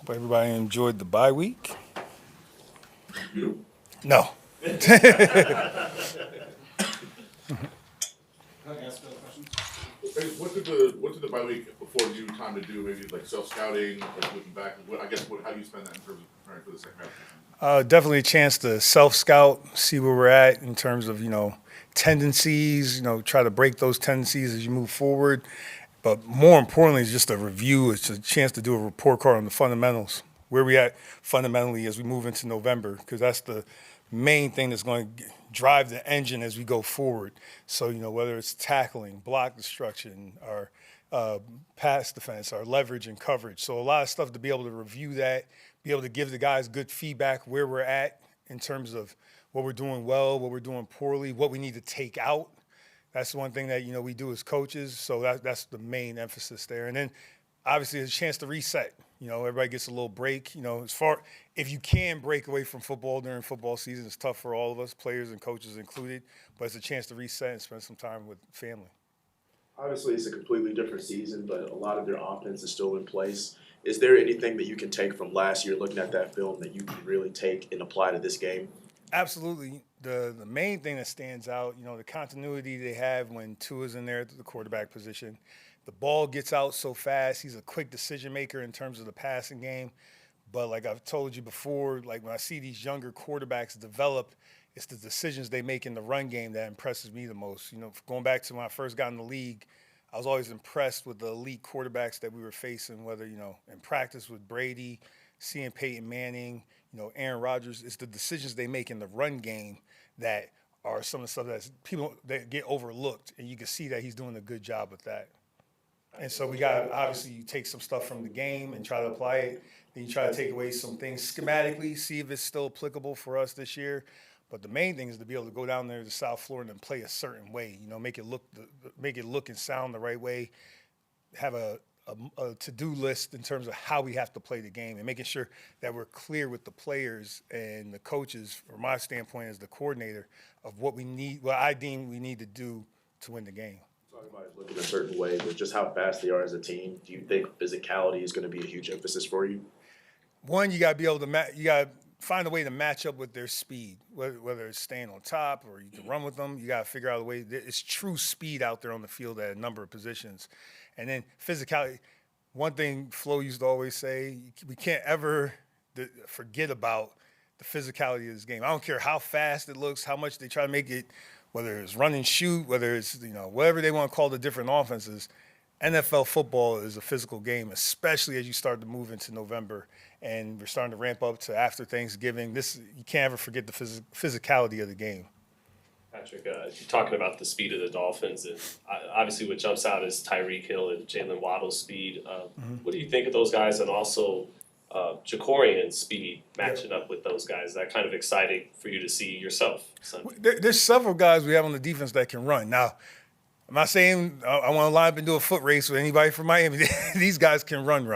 Hope everybody enjoyed the bye week. No. Hey, what did the bye week afford you time to do? Maybe like self scouting, like looking back. How do you spend that in terms of preparing for the second half of the season? Definitely a chance to self scout, see where we're at in terms of, tendencies, try to break those tendencies as you move forward. But more importantly, it's just a review. It's a chance to do a report card on the fundamentals, where we at fundamentally as we move into November, because that's the main thing that's going to drive the engine as we go forward. So, whether it's tackling, block destruction, our pass defense, our leverage and coverage. So a lot of stuff to be able to review that, be able to give the guys good feedback where we're at in terms of what we're doing well, what we're doing poorly, what we need to take out. That's one thing that we do as coaches. So that's the main emphasis there. And then obviously a chance to reset. Everybody gets a little break. As far if you can break away from football during football season, it's tough for all of us, players and coaches included. But it's a chance to reset and spend some time with family. Obviously, it's a completely different season, but a lot of their offense is still in place. Is there anything that you can take from last year, looking at that film, that you can really take and apply to this game? Absolutely. The main thing that stands out, the continuity they have when Tua's in there at the quarterback position. The ball gets out so fast. He's a quick decision maker in terms of the passing game. But like I've told you before, like when I see these younger quarterbacks develop, it's the decisions they make in the run game that impresses me the most. Going back to when I first got in the league, I was always impressed with the elite quarterbacks that we were facing, whether, in practice with Brady, seeing Peyton Manning, Aaron Rodgers. It's the decisions they make in the run game that are some of the stuff that people that get overlooked, and you can see that he's doing a good job with that. And so we got obviously you take some stuff from the game and try to apply it. Then you try to take away some things schematically, see if it's still applicable for us this year. But the main thing is to be able to go down there to South Florida and play a certain way. Make it look and sound the right way. Have a to-do list in terms of how we have to play the game and making sure that we're clear with the players and the coaches, from my standpoint as the coordinator, of what I deem we need to do to win the game. Talking about it looking a certain way, but just how fast they are as a team. Do you think physicality is going to be a huge emphasis for you? One, you got to be able to you got to find a way to match up with their speed, whether it's staying on top or you can run with them. You got to figure out a way. It's true speed out there on the field at a number of positions. And then physicality. One thing Flo used to always say, we can't ever forget about the physicality of this game. I don't care how fast it looks, how much they try to make it, whether it's run and shoot, whether it's, whatever they want to call the different offenses. NFL football is a physical game, especially as you start to move into November and we're starting to ramp up to after Thanksgiving. You can't ever forget the physicality of the game. Patrick, you're talking about the speed of the Dolphins, and obviously what jumps out is Tyreek Hill and Jalen Waddle's speed. What do you think of those guys, and also Jacorian's speed matching up with those guys? Is that kind of exciting for you to see yourself Sunday? There's several guys we have on the defense that can run. Now, I'm not saying I want to line up and do a foot race with anybody from Miami. These guys can run.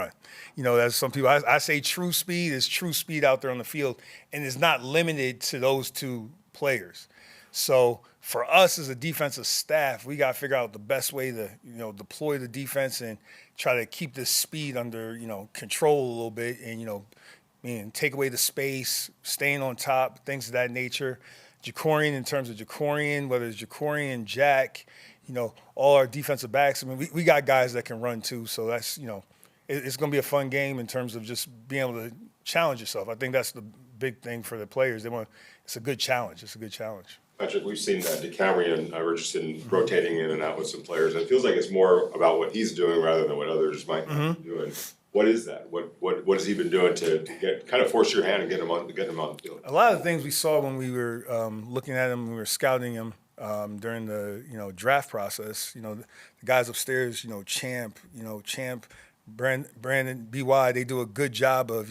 That's some people. I say true speed is true speed out there on the field, and it's not limited to those two players. So for us as a defensive staff, we got to figure out the best way to, deploy the defense and try to keep this speed under, control a little bit and, take away the space, staying on top, things of that nature. Jacorian, in terms of Jacorian, whether it's Jacorian, Jack, all our defensive backs. I mean, we got guys that can run too. So that's, it's going to be a fun game in terms of just being able to challenge yourself. I think that's the big thing for the players. It's a good challenge. It's a good challenge. Patrick, we've seen that DeCamerion Richardson rotating in and out with some players. It feels like it's more about what he's doing rather than what others might be doing. What is that? What has he been doing to get kind of force your hand and get him on the field? A lot of things we saw when we were looking at him, we were scouting him during the draft process. The guys upstairs, Champ, Brandon, BY, they do a good job of,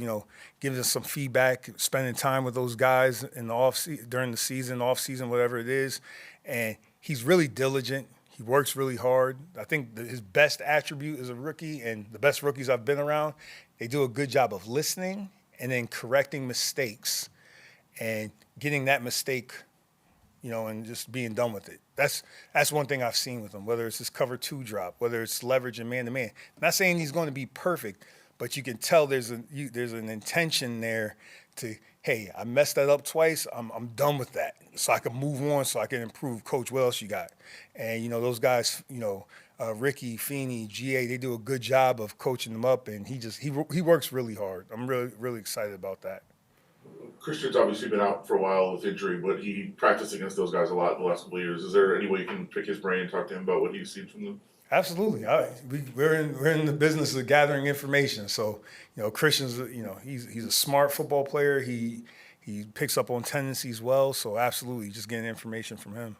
giving us some feedback, spending time with those guys in the during the season, off season, whatever it is. And he's really diligent. He works really hard. I think his best attribute as a rookie, and the best rookies I've been around, they do a good job of listening and then correcting mistakes and getting that mistake, and just being done with it. That's one thing I've seen with him, whether it's his cover two drop, whether it's leverage and man-to-man. I'm not saying he's going to be perfect, but you can tell there's an intention there to, hey, I messed that up twice. I'm done with that, so I can move on, so I can improve. Coach, what else you got? And those guys, Ricky, Feeney, GA, they do a good job of coaching them up, and he works really hard. I'm really excited about that. Christian's obviously been out for a while with injury, but he practiced against those guys a lot in the last couple of years. Is there any way you can pick his brain and talk to him about what he's seen from them? Absolutely. We're in the business of gathering information. So, Christian's, he's a smart football player. He picks up on tendencies well. So, absolutely, just getting information from him.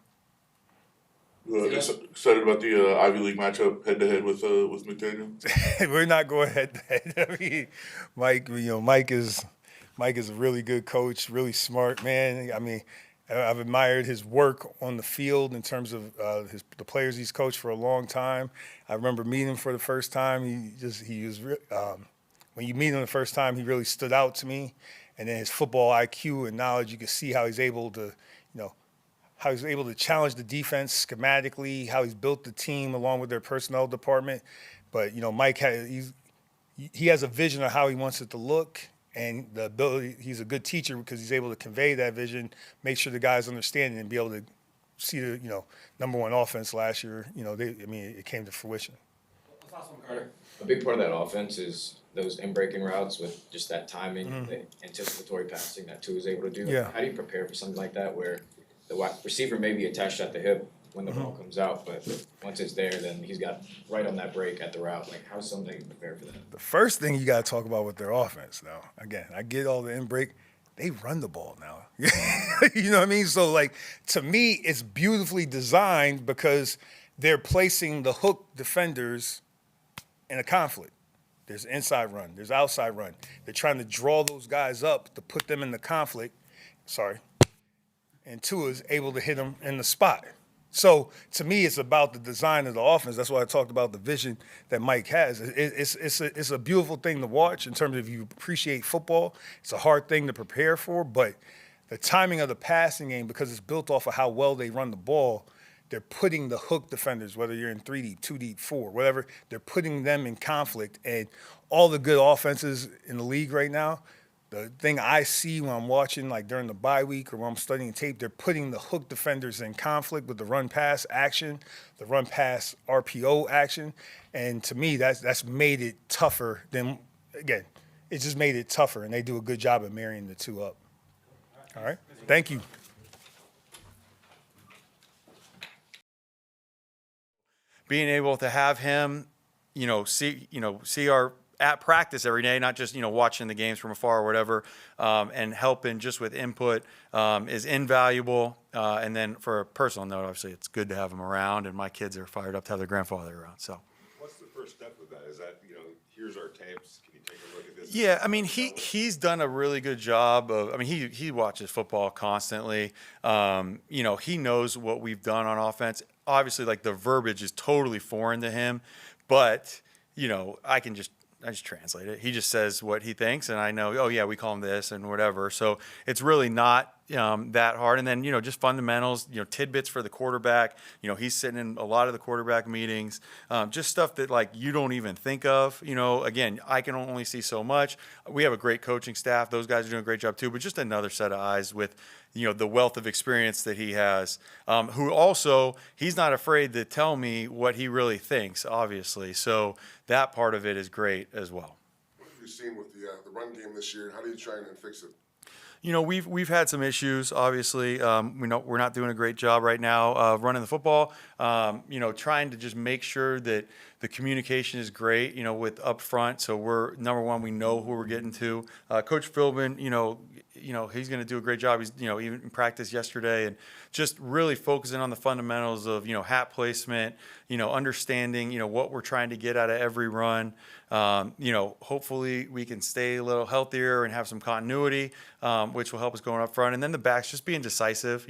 Excited about the Ivy League matchup head to head with McDaniel. We're not going head to head. I mean, Mike is a really good coach, really smart man. I mean, I've admired his work on the field in terms of the players he's coached for a long time. I remember meeting him for the first time. When you meet him the first time, he really stood out to me. And then his football IQ and knowledge, you can see how he's able to, challenge the defense schematically, how he's built the team along with their personnel department. But Mike he has a vision of how he wants it to look. And the ability, he's a good teacher because he's able to convey that vision, make sure the guys understand it, and be able to see the number one offense last year. It came to fruition. A big part of that offense is those in-breaking routes with just that timing, the anticipatory passing that Tua is able to do. Yeah. How do you prepare for something like that where the wide receiver may be attached at the hip when the ball comes out, but once it's there, then he's got right on that break at the route. Like, how's something prepare for that? The first thing you got to talk about with their offense now, again, I get all the in-break. They run the ball now. You know what I mean? So, to me, it's beautifully designed because they're placing the hook defenders in a conflict. There's inside run. There's outside run. They're trying to draw those guys up to put them in the conflict. And Tua's able to hit them in the spot. So, to me, it's about the design of the offense. That's why I talked about the vision that Mike has. It's a beautiful thing to watch in terms of if you appreciate football. It's a hard thing to prepare for, but the timing of the passing game, because it's built off of how well they run the ball, they're putting the hook defenders, whether you're in 3 deep, 2 deep, 4, whatever, they're putting them in conflict. And all the good offenses in the league right now, the thing I see when I'm watching, during the bye week or when I'm studying tape, they're putting the hook defenders in conflict with the run-pass action, the run-pass RPO action. And to me, that's made it tougher than, again, it just made it tougher, and they do a good job of marrying the two up. All right? Thank you. Being able to have him, see our at practice every day, not just watching the games from afar or whatever, and helping just with input is invaluable. And then for a personal note, obviously it's good to have him around, and my kids are fired up to have their grandfather around. So, What's the first step with that? Is that here's our tapes. Can you take a look at this? yeah, I mean he's done a really good job of. I mean he watches football constantly. He knows what we've done on offense. Obviously, the verbiage is totally foreign to him, but I just translate it. He just says what he thinks, and I know, oh, yeah, we call him this and whatever. So it's really not that hard. And then, just fundamentals, tidbits for the quarterback. He's sitting in a lot of the quarterback meetings, just stuff that, you don't even think of. Again, I can only see so much. We have a great coaching staff. Those guys are doing a great job, too. But just another set of eyes with, the wealth of experience that he has, who also, he's not afraid to tell me what he really thinks, obviously. So that part of it is great as well. What have you seen with the run game this year? How do you try and fix it? We've had some issues. Obviously, we're not doing a great job right now of running the football. Trying to just make sure that the communication is great. With up front. So we're number one. We know who we're getting to. Coach Philbin, he's going to do a great job. He's even in practice yesterday, and just really focusing on the fundamentals of hat placement. Understanding what we're trying to get out of every run. Hopefully we can stay a little healthier and have some continuity, which will help us going up front. And then the backs just being decisive.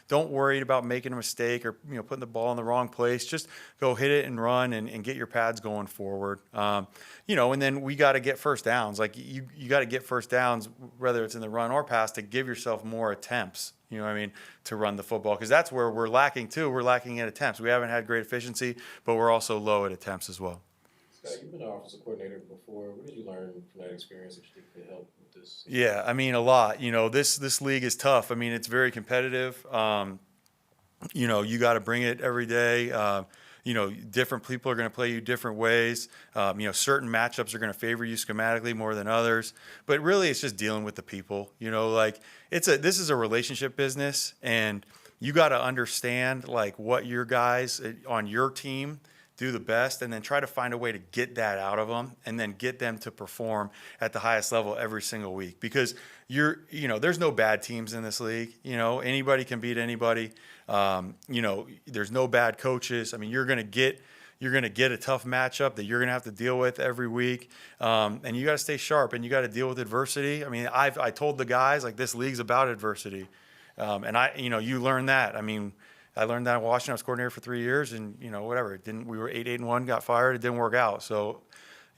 Don't worry about making a mistake or putting the ball in the wrong place. Just go hit it and run and get your pads going forward. And then we got to get first downs. You got to get first downs, whether it's in the run or pass, to give yourself more attempts. To run the football, because that's where we're lacking too. We're lacking at attempts. We haven't had great efficiency, but we're also low at attempts as well. Scott, you've been an offensive coordinator before. What did you learn from that experience that you think could help with this? Yeah, I mean, a lot. This league is tough. I mean, it's very competitive. You got to bring it every day. Different people are going to play you different ways. Certain matchups are going to favor you schematically more than others. But really, it's just dealing with the people. This is a relationship business, and you got to understand like what your guys on your team do the best, and then try to find a way to get that out of them, and then get them to perform at the highest level every single week. Because there's no bad teams in this league. Anybody can beat anybody. There's no bad coaches. I mean, you're gonna get a tough matchup that you're gonna have to deal with every week, and you got to stay sharp, and you got to deal with adversity. I mean, I told the guys like this league's about adversity, and you learn that. I mean, I learned that in Washington. I was coordinator for 3 years, and whatever. It didn't. We were 8-1, got fired. It didn't work out. So,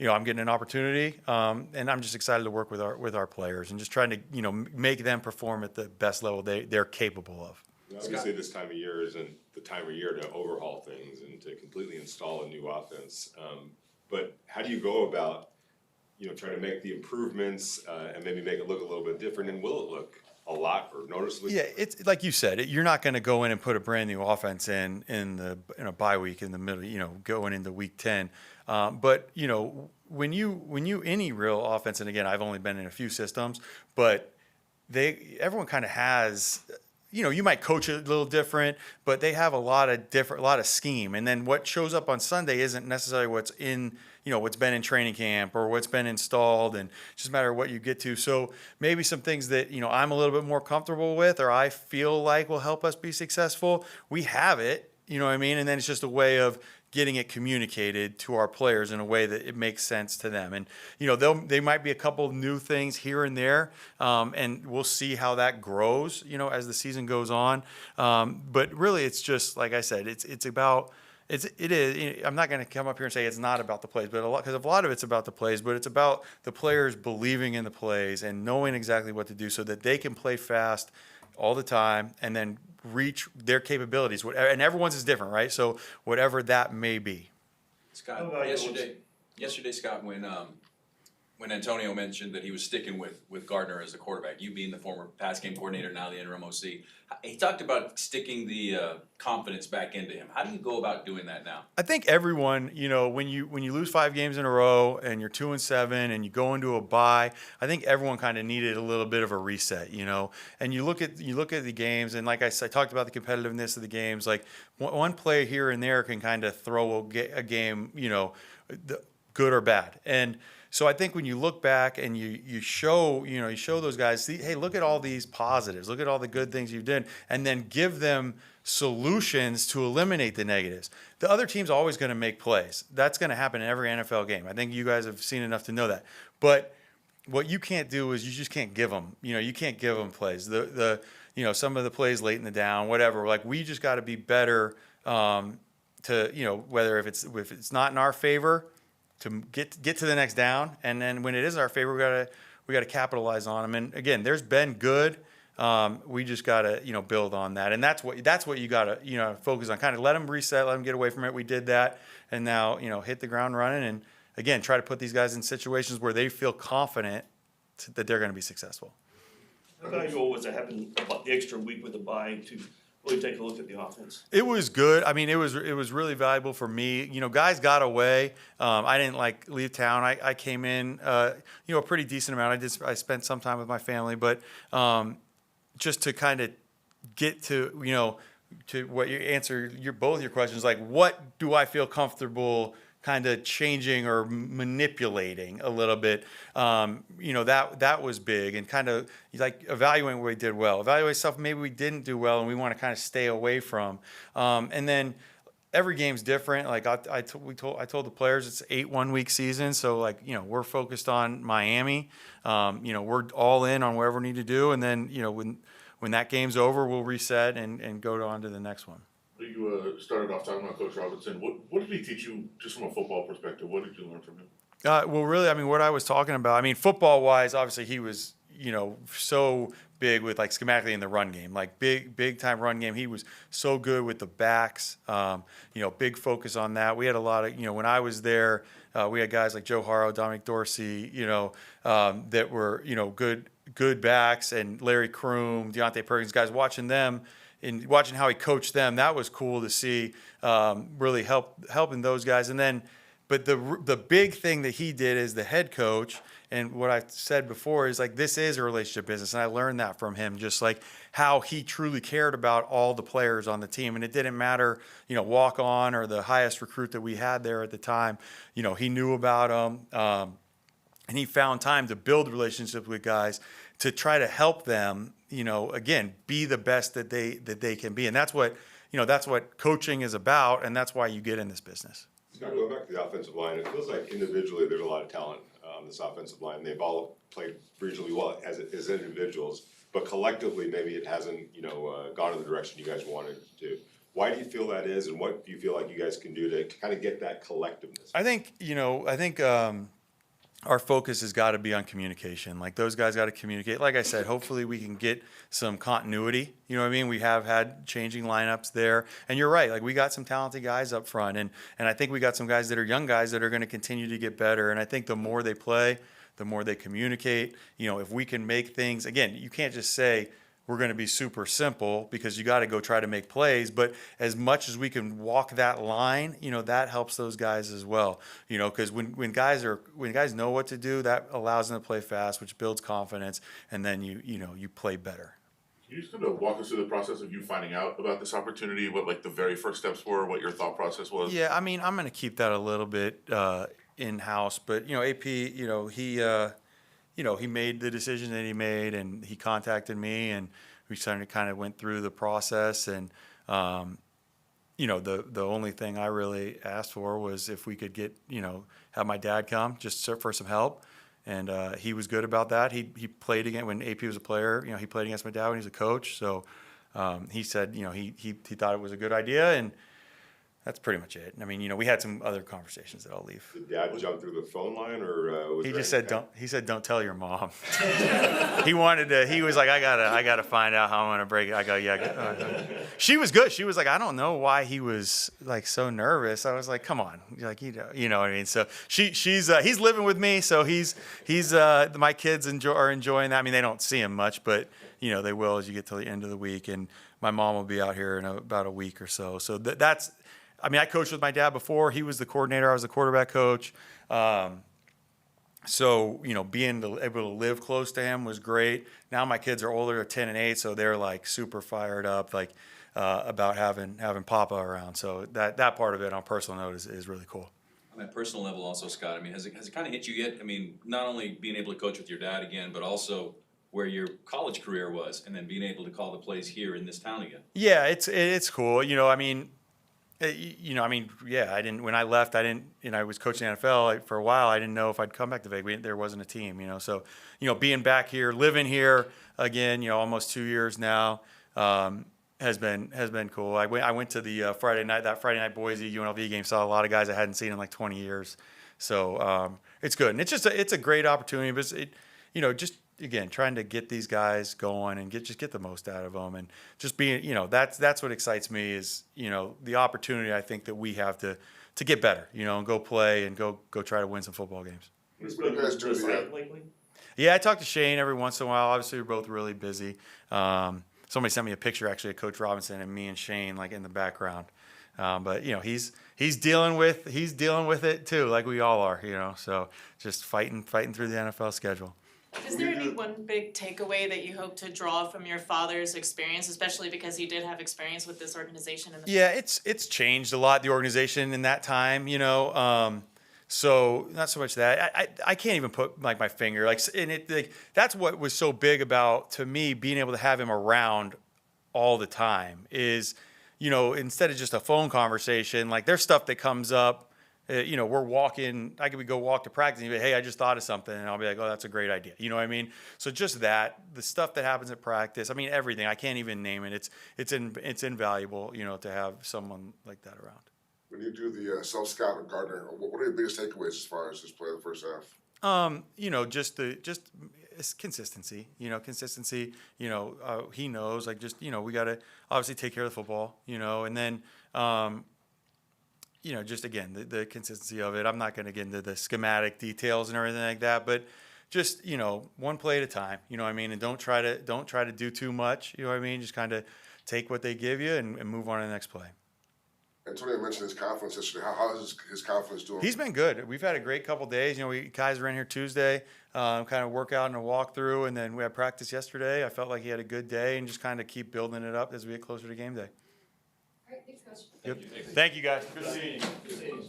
I'm getting an opportunity, and I'm just excited to work with our players and just trying to make them perform at the best level they're capable of. Obviously, this time of year isn't the time of year to overhaul things and to completely install a new offense. But how do you go about, trying to make the improvements and maybe make it look a little bit different? And will it look a lot or noticeably? Yeah, it's like you said. You're not going to go in and put a brand new offense in a bye week in the middle. Going into week 10. But when you any real offense, and again, I've only been in a few systems, but everyone kind of has. You might coach it a little different, but they have a lot of scheme. And then what shows up on Sunday isn't necessarily what's been in training camp or what's been installed, and it's just a matter of what you get to. So maybe some things that, I'm a little bit more comfortable with, or I feel like will help us be successful. We have it, you know what I mean? And then it's just a way of getting it communicated to our players in a way that it makes sense to them. And, they might be a couple new things here and there, and we'll see how that grows, as the season goes on. But really, it's just, like I said, it is. I'm not going to come up here and say it's not about the plays, but because a lot of it's about the plays, but it's about the players believing in the plays and knowing exactly what to do so that they can play fast all the time and then reach their capabilities. And everyone's is different, right? So whatever that may be. Scott, yesterday, Scott, when Antonio mentioned that he was sticking with Gardner as the quarterback, you being the former pass game coordinator, now the interim OC, he talked about sticking the confidence back into him. How do you go about doing that now? I think everyone, when you lose 5 games in a row and you're 2-7 and you go into a bye, I think everyone kind of needed a little bit of a reset, And you look at the games, and like I said, I talked about the competitiveness of the games. Like one play here and there can kind of throw a game, good or bad. And so I think when you look back and you show those guys, see, hey, look at all these positives, look at all the good things you've done, and then give them solutions to eliminate the negatives. The other team's always going to make plays. That's going to happen in every NFL game. I think you guys have seen enough to know that. But what you can't do is you just can't give them. You can't give them plays. Some of the plays late in the down, whatever. Like we just got to be better to whether if it's not in our favor, to get to the next down, and then when it is in our favor, we gotta capitalize on them. And again, there's been good. We just gotta build on that, and that's what you gotta focus on. Kind of let them reset, let them get away from it. We did that, and now hit the ground running, and again try to put these guys in situations where they feel confident that they're going to be successful. How valuable was it having the extra week with the bye to really take a look at the offense? It was good. I mean, it was really valuable for me. Guys got away. I didn't leave town. I came in, a pretty decent amount. I spent some time with my family, but just to kind of get to what you answer both your questions, like what do I feel comfortable kind of changing or manipulating a little bit, that was big, and kind of like evaluating what we did well, evaluate stuff maybe we didn't do well and we want to kind of stay away from, and then every game's different. Like I told the players it's 8 1-week season, so we're focused on Miami, we're all in on whatever we need to do, and then when that game's over, we'll reset and go on to the next one. You started off talking about Coach Robinson. What did he teach you, just from a football perspective? What did you learn from him? Well, really, what I was talking about, football-wise, obviously he was so big with like schematically in the run game, like big time run game. He was so good with the backs, big focus on that. We had a lot of, when I was there, we had guys like Joe Haro, Dominic Dorsey, that were, good backs, and Larry Kroom, Deontay Perkins, guys, watching them and watching how he coached them. That was cool to see, really helping those guys. And then, but the big thing that he did as the head coach, and what I said before is like, this is a relationship business. And I learned that from him, just like how he truly cared about all the players on the team. And it didn't matter, walk on or the highest recruit that we had there at the time, he knew about them. And he found time to build relationships with guys to try to help them, again, be the best that they can be. And that's what coaching is about. And that's why you get in this business. Scott, going back to the offensive line, it feels like individually there's a lot of talent on this offensive line. They've all played regionally well as individuals, but collectively maybe it hasn't, gone in the direction you guys wanted to. Why do you feel that is, and what do you feel like you guys can do to kind of get that collectiveness? I think our focus has got to be on communication. Like, those guys got to communicate. Like I said, hopefully we can get some continuity. You know what I mean? We have had changing lineups there. And you're right. Like, we got some talented guys up front. And I think we got some guys that are young guys that are going to continue to get better. And I think the more they play, the more they communicate. If we can make things, again, you can't just say, we're going to be super simple, because you got to go try to make plays. But as much as we can walk that line, that helps those guys as well. Because when guys know what to do, that allows them to play fast, which builds confidence, and then you play better. Can you just kind of walk us through the process of you finding out about this opportunity? What like the very first steps were? What your thought process was? Yeah, I mean, I'm going to keep that a little bit in house, but AP, he made the decision that he made, and he contacted me, and we kind of went through the process. And, the only thing I really asked for was if we could get, have my dad come just for some help. And he was good about that. He played again when AP was a player. He played against my dad when he was a coach. So he said, he thought it was a good idea, and that's pretty much it. I mean, we had some other conversations that I'll leave. Did Dad jump through the phone line, or was He there just any- said, don't tell your mom. He was like, I gotta find out how I'm gonna break it. I go, yeah. She was good. She was like, I don't know why he was like so nervous. I was like, come on, like, you know what I mean? So he's living with me. So he's my kids are enjoying that. I mean, they don't see him much, but they will as you get to the end of the week. And my mom will be out here in about a week or so. So that's. I mean, I coached with my dad before. He was the coordinator. I was the quarterback coach. So, being able to live close to him was great. Now my kids are older, 10 and 8, so they're like super fired up, like about having Papa around. So that part of it on a personal note is really cool. On that personal level also, Scott, I mean, has it kind of hit you yet? I mean, not only being able to coach with your dad again, but also where your college career was, and then being able to call the plays here in this town again. Yeah, it's cool. I mean, I didn't, when I left, I was coaching the NFL for a while. I didn't know if I'd come back to Vegas. There wasn't a team, so, being back here, living here again, almost 2 years now, has been cool. I went to the Friday night Boise UNLV game, saw a lot of guys I hadn't seen in like 20 years. So, it's good. And it's a great opportunity, but just, again, trying to get these guys going and get the most out of them, and just being, that's what excites me is, the opportunity I think that we have to get better, and go play and go try to win some football games. It's What do you guys do just to the- like lately? Yeah, I talk to Shane every once in a while. Obviously, we're both really busy. Somebody sent me a picture actually of Coach Robinson and me and Shane like in the background. But he's dealing with it too, like we all are, So just fighting through the NFL schedule. Is there any one big takeaway that you hope to draw from your father's experience, especially because he did have experience with this organization? Yeah, it's changed a lot, the organization in that time, So not so much that I can't even put like my finger that's what was so big about, to me, being able to have him around all the time is, instead of just a phone conversation, like there's stuff that comes up. We're walking, we go walk to practice and he'd be, hey, I just thought of something. And I'll be like, oh, that's a great idea. You know what I mean? So just the stuff that happens at practice, I mean, everything, I can't even name it. It's invaluable, to have someone like that around. When you do the self-scout with Gardner, what are your biggest takeaways as far as his play the first half? Just it's consistency, consistency, he knows, like, just, we got to obviously take care of the football, and then, just again, the consistency of it. I'm not going to get into the schematic details and everything like that, but just, one play at a time, you know what I mean? And don't try to do too much, you know what I mean? Just kind of take what they give you and move on to the next play. Antonio mentioned his confidence yesterday. How is his confidence doing? He's been good. We've had a great couple days. We guys were in here Tuesday, kind of work out and a walkthrough, and then we had practice yesterday. I felt like he had a good day, and just kind of keep building it up as we get closer to game day. All right, thanks, Coach. Yep. Thank you, guys. Good seeing you. Good seeing you.